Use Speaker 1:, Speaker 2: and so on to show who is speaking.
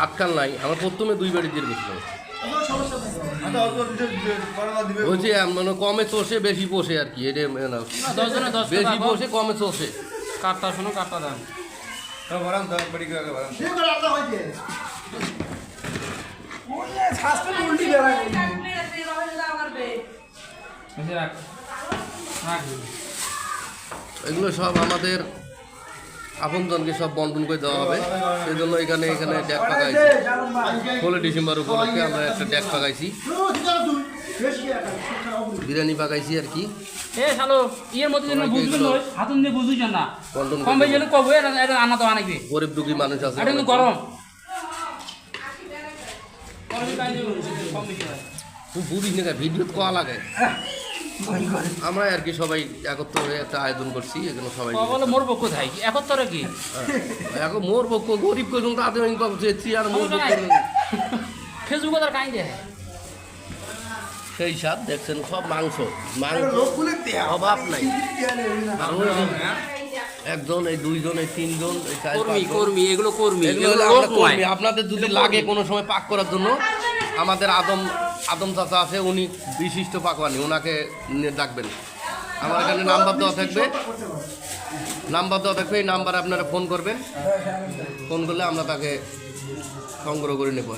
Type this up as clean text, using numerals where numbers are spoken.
Speaker 1: আটকাল নাই, আমার প্রথমে 2 বাড়ি দিয়ে গেছিলাম। বলছি মানে কমে চষে বেশি পোষে আর কি, এটা বেশি পোষে কমে চষে।
Speaker 2: কাঠটা শোনো, কাঠটা দেন।
Speaker 1: এগুলো সব আমাদের আপনজনকে সব বন্টন করে দেওয়া হবে, সেই জন্য এখানে ড্যাক পাকাইছি। 16 ডিসেম্বর উপলক্ষে আমরা একটা ড্যাক পাকাইছি, বিরিয়ানি পাকাইছি আর কি। গরিব দুঃখী মানুষ আছে,
Speaker 2: গরম
Speaker 1: বুঝিস না ভিডিও কোয়া লাগে। আমরা আর কি সবাই একত্র হয়ে একটা আয়োজন করছি, এখানে সবাই
Speaker 2: মোর পক্ষ থাই একত্রে কি
Speaker 1: এখন মোর পক্ষ গরিব কজন তাদের আর মোর পক্ষ
Speaker 2: ফেসবুকে তার কাহিনী দেয়
Speaker 1: সেই সাথ দেখছেন সব মাংস অভাব নাই। একজন, এই 2 জন, এই 3 জন, এই 4
Speaker 2: কর্মী, এগুলো কর্মী।
Speaker 1: আপনাদের যদি লাগে কোনো সময় পাক করার জন্য, আমাদের আদম চাচা আছে, উনি বিশিষ্ট পাকওয়ানি, ওনাকে ডাকবেন। আমার এখানে নাম্বার দেওয়া থাকবে, এই নাম্বারে আপনারা ফোন করবেন, ফোন করলে আমরা তাকে সংগ্রহ করে নেব।